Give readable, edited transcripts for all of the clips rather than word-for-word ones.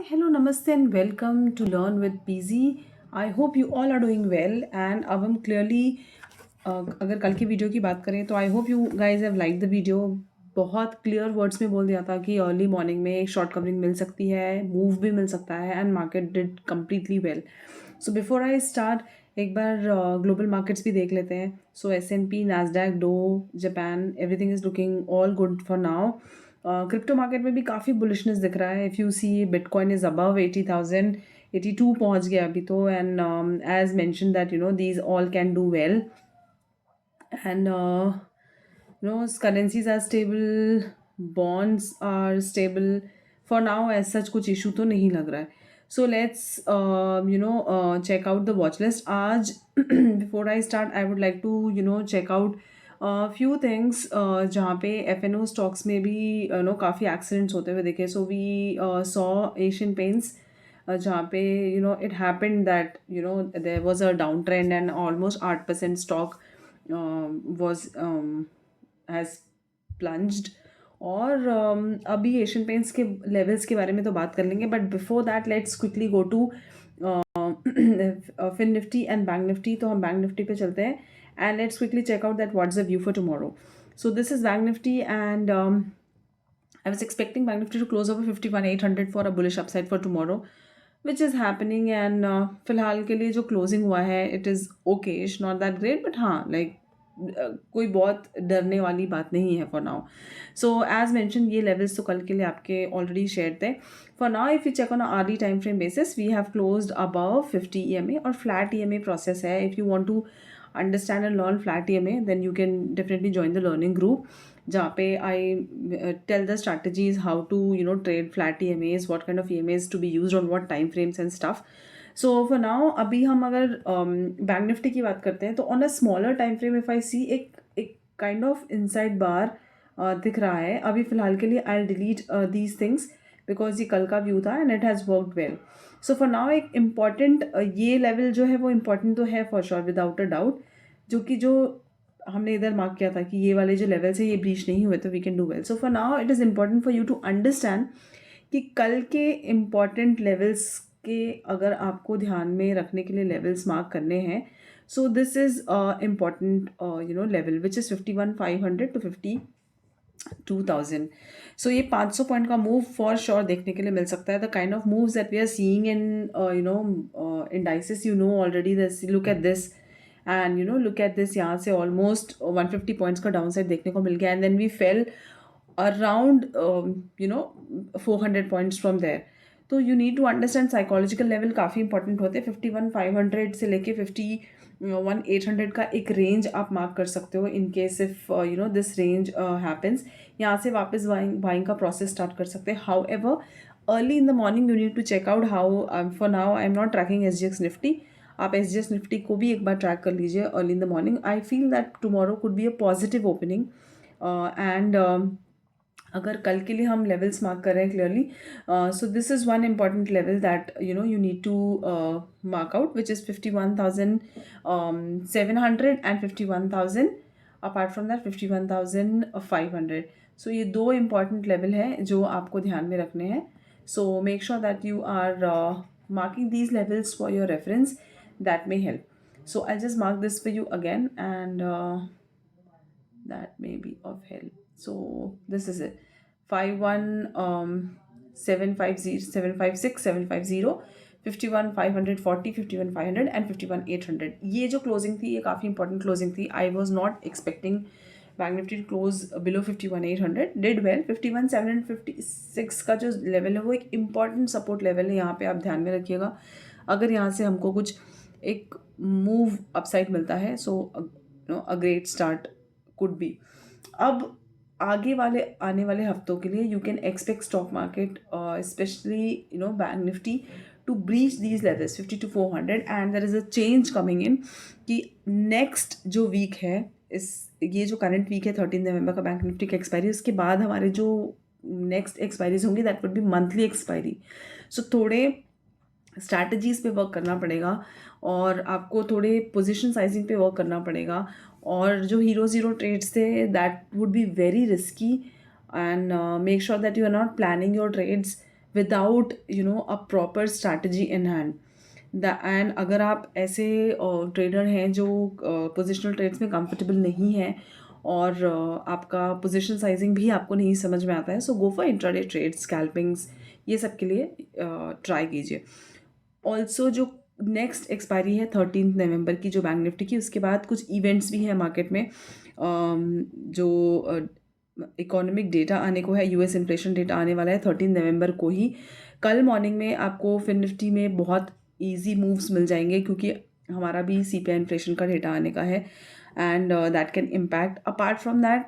Hello, namaste, and welcome to Learn with PZ. I hope you all are doing well. And अब हम clearly अगर कल की video की बात करें तो I hope you guys have like the video. बहुत क्लियर वर्ड्स में बोल दिया था कि अर्ली मॉर्निंग में एक शॉर्ट कवरिंग मिल सकती है, मूव भी मिल सकता है, and market did completely well. So before I start एक बार ग्लोबल मार्केट्स भी देख लेते हैं. So S&P, Nasdaq, Dow, Japan, everything is looking all good for now. Crypto market में भी काफ़ी बुलिशनेस दिख रहा है. If you see bitcoin is above 80,000, 82 पहुंच गया अभी तो. And as mention that these all can do well. And currencies are stable, bonds are stable for now. As such कुछ issue तो नहीं लग रहा है. So let's check out the watch list. आज before I start I would like to check out few things जहाँ पे FNO stocks में भी काफ़ी accidents होते हुए देखे. So we saw Asian Paints जहाँ पे it happened that there was a downtrend and almost 8% stock was has plunged. और अभी एशियन पेंट्स के लेवल्स के बारे में तो बात कर लेंगे, but before that let's quickly go to फिन निफ्टी एंड बैंक निफ्टी. तो हम बैंक निफ्टी पे चलते हैं and let's quickly check out that what's the view for tomorrow. So this is bank Nifty and I was expecting Bank Nifty to close over 51,800 for a bullish upside for tomorrow, which is happening. And फिलहाल के लिए जो closing हुआ है it is okay, not that great, but हाँ like कोई बहुत डरने वाली बात नहीं है for now. So as mentioned ये levels तो कल के लिए आपके already shared थे. For now if you check on a hourly time frame basis we have closed above 50 EMA और flat EMA process है. If you want to understand and learn flat EMA then you can definitely join the learning group जहाँ पे I tell the strategies how to trade flat EMAs, what kind of EMAs to be used on what time frames and stuff. So for now अभी हम अगर bank Nifty की बात करते हैं तो on a smaller time frame if I see एक kind of inside bar दिख रहा है. अभी फ़िलहाल के लिए I'll delete these things because ये कल का व्यू था and it has worked well. So for now एक important ये level जो है वो important तो है for sure without a doubt, जो कि जो हमने इधर मार्क किया था कि ये वाले जो लेवल्स है ये ब्रीच नहीं हुए तो we can do well. So for now it is important for you to understand कि कल के इम्पॉर्टेंट लेवल्स के अगर आपको ध्यान में रखने के लिए लेवल्स मार्क करने हैं. सो this is important level which is 51,500 to 52,000. सो ये 500 पॉइंट का मूव फॉर श्योर देखने के लिए मिल सकता है. The kind of moves that we are seeing in indices already. Look at this and look at this, यहाँ से almost 150 points का डाउन साइड देखने को मिल गया. and then we fell around 400 points from there. तो you need to understand psychological level काफ़ी important होते हैं. 51,500 से लेके 51,800 का एक रेंज आप मार्क कर सकते हो in case if this range happens. यहाँ से वापस बाइंग का प्रोसेस स्टार्ट कर सकते हैं. However early in the morning you need to check out how. For now I am not tracking SGX Nifty. आप SGX निफ्टी को भी एक बार ट्रैक कर लीजिए early in the morning. I feel that tomorrow could be a positive opening. And अगर कल के लिए हम लेवल्स मार्क कर रहे हैं clearly, so this is one important level that you need to mark out which is 51,700 and 51,000. Apart from that 51,500. So ये दो इम्पॉर्टेंट लेवल हैं जो आपको ध्यान में रखने हैं. So make sure that you are marking these levels for your reference. That may help. So I'll just mark this for you again and that may be of help. So this is it. 51,750, 756, 750, 51,540, 51,500 and 51,800. ये जो closing थी ये काफ़ी important closing थी. I was not expecting bank Nifty to close below 51,800. Did well. 51,756 का जो level है वो एक इम्पॉर्टेंट सपोर्ट लेवल है. यहाँ पे आप ध्यान में रखिएगा. अगर यहाँ से हमको कुछ एक मूव अपसाइड मिलता है so a great start could be. अब आगे वाले आने वाले हफ्तों के लिए you can expect stock market specially bank Nifty to breach these levels 50 to 400 and there is a change coming in कि next जो वीक है इस ये जो करंट वीक है 13 नवंबर का बैंक निफ्टी का एक्सपायरी, उसके बाद हमारे जो नेक्स्ट एक्सपायरीज होंगी that would be monthly expiry. So थोड़े स्ट्रैटेजीज़ पे वर्क करना पड़ेगा और आपको थोड़े पोजीशन साइजिंग पे वर्क करना पड़ेगा. और जो हीरो ट्रेड्स थे that would be very risky. And make sure that you are not planning your trades without a proper strategy in hand. And अगर आप ऐसे ट्रेडर हैं जो पोजिशनल ट्रेड्स में कंफर्टेबल नहीं है और आपका पोजीशन साइजिंग भी आपको नहीं समझ में आता है, सो गो फॉर इंट्राडे ट्रेड्स, स्कैल्पिंग्स, ये सब के लिए ट्राई कीजिए। ऑल्सो जो नेक्स्ट एक्सपायरी है 13 नवंबर की जो बैंक निफ्टी की, उसके बाद कुछ इवेंट्स भी हैं मार्केट में। जो इकोनॉमिक डेटा आने को है, यूएस इन्फ्लेशन डेटा आने वाला है 13 नवंबर को ही। कल मॉर्निंग में आपको फिन निफ्टी में बहुत ईजी मूव्स मिल जाएंगे क्योंकि हमारा भी सीपीआई इन्फ्लेशन का डेटा आने का है and that can impact. Apart from that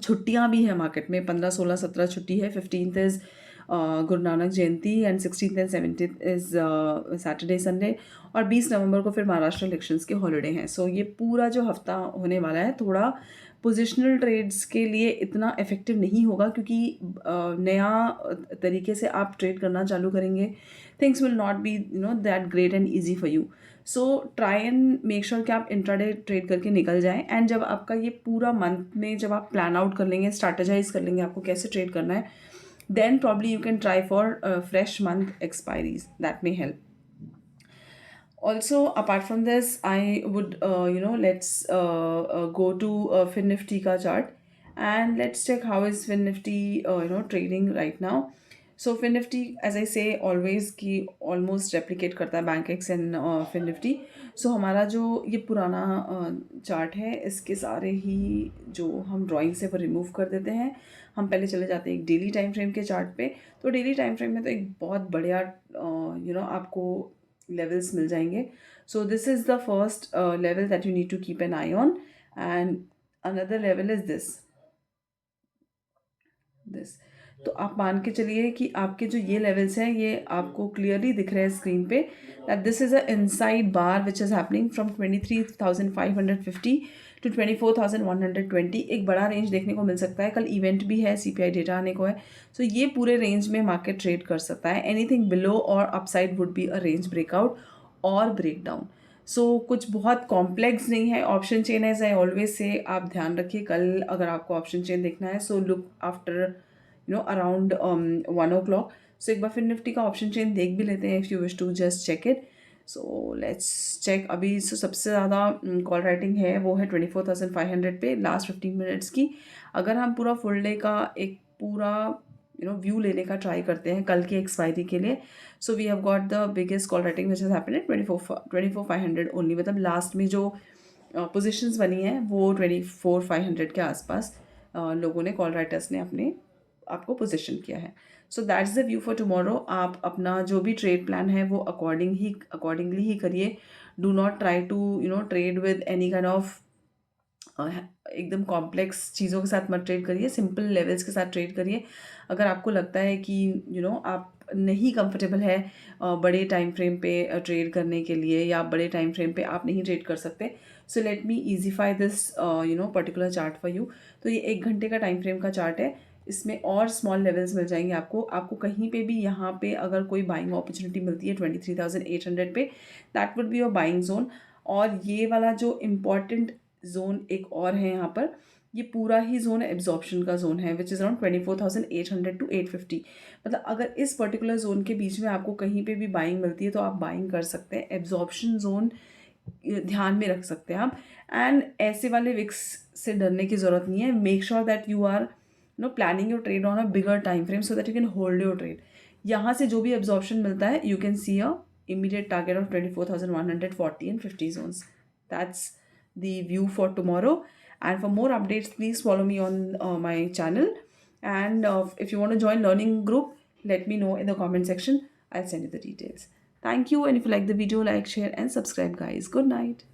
छुट्टियाँ भी हैं मार्केट में, 15, 16, 17 छुट्टी है। 15th is Guru Nanak Jayanti and 16th and 17th is Saturday Sunday, और 20 नवंबर को फिर महाराष्ट्र इलेक्शंस के हॉलीडे हैं। सो ये पूरा जो हफ्ता होने वाला है थोड़ा पोजिशनल ट्रेड्स के लिए इतना इफेक्टिव नहीं होगा क्योंकि नया तरीके से आप ट्रेड करना चालू करेंगे। Things will not be that great and easy for you. So try and make sure कि आप इंट्राडे ट्रेड करके निकल जाएं। एंड जब आपका ये पूरा मंथ में जब आप प्लान आउट कर लेंगे, स्ट्रैटेजाइज कर लेंगे आपको कैसे ट्रेड करना है, then probably you can try for fresh month expiries that may help. Also, apart from this, I would let's go to fin nifty ka chart and let's check how is fin nifty trading right now. So fin nifty, as I say always, कि almost replicate करता है bank x and fin nifty. So हमारा जो ये पुराना chart है, इसके सारे ही जो हम ड्राइंग से वो रिमूव कर देते हैं। हम पहले चले जाते हैं एक डेली टाइम फ्रेम के चार्ट पे। तो डेली टाइम फ्रेम में तो एक बहुत बढ़िया आपको लेवल्स मिल जाएंगे। So this is the first level that you need to keep an eye on, and another level is this. तो आप मान के चलिए कि आपके जो ये लेवल्स हैं ये आपको क्लियरली दिख रहे हैं स्क्रीन पे, that this is a inside bar which is happening from 23,550 to 24,120। एक बड़ा रेंज देखने को मिल सकता है। कल इवेंट भी है, सीपीआई डेटा आने को है। सो ये पूरे रेंज में मार्केट ट्रेड कर सकता है। एनीथिंग बिलो और upside would be a range breakout और ब्रेक डाउन। सो कुछ बहुत कॉम्प्लेक्स नहीं है। Option chain as I always say आप ध्यान रखिए, कल अगर आपको ऑप्शन चेन देखना है so look after around 1 o'clock। सो एक बार फिर निफ्टी का ऑप्शन चेन देख भी लेते हैं if you wish to just check it. So let's check. अभी सबसे ज़्यादा कॉल राइटिंग है वो है 24,500 पे लास्ट 15 मिनट्स की। अगर हम पूरा फुल डे का एक पूरा व्यू लेने का ट्राई करते हैं कल की एक्सपायरी के लिए, so we have got the biggest call writing which is happened at 24,500 only. मतलब लास्ट में जो पोजिशंस बनी हैं वो 24,500 के आसपास लोगों ने, कॉल राइटर्स ने आपको पोजीशन किया है। So that's the view for tomorrow. आप अपना जो भी ट्रेड प्लान है वो अकॉर्डिंगली ही करिए। Do not try to trade with any kind of एकदम कॉम्प्लेक्स चीज़ों के साथ मत ट्रेड करिए, सिंपल लेवल्स के साथ ट्रेड करिए। अगर आपको लगता है कि आप नहीं कंफर्टेबल है बड़े टाइम फ्रेम पे ट्रेड करने के लिए, या बड़े टाइम फ्रेम पे आप नहीं ट्रेड कर सकते, so let me easify this particular chart for you. तो ये 1 घंटे का टाइम फ्रेम का चार्ट है। इसमें और स्मॉल लेवल्स मिल जाएंगे आपको कहीं पे भी। यहाँ पे अगर कोई बाइंग अपॉर्चुनिटी मिलती है 23,800 पे, that would be your buying zone. और ये वाला जो इम्पॉर्टेंट जोन एक और है यहाँ पर, ये पूरा ही जोन एब्जॉर्प्शन का जोन है विच इज़ अराउंड 24,800 टू 850। मतलब अगर इस पर्टिकुलर जोन के बीच में आपको कहीं पे भी बाइंग मिलती है तो आप बाइंग कर सकते हैं। एब्जॉर्प्शन जोन ध्यान में रख सकते हैं आप। एंड ऐसे वाले विक्स से डरने की ज़रूरत नहीं है। Make sure that you are planning your trade on a bigger time frame so that you can hold your trade. यहाँ से जो भी absorption मिलता है you can see a immediate target of 24,140 and 50 zones. That's the view for tomorrow. And for more updates, please follow me on my channel. And if you want to join learning group, let me know in the comment section. I'll send you the details. Thank you. And if you like the video, like, share and subscribe, guys. Good night.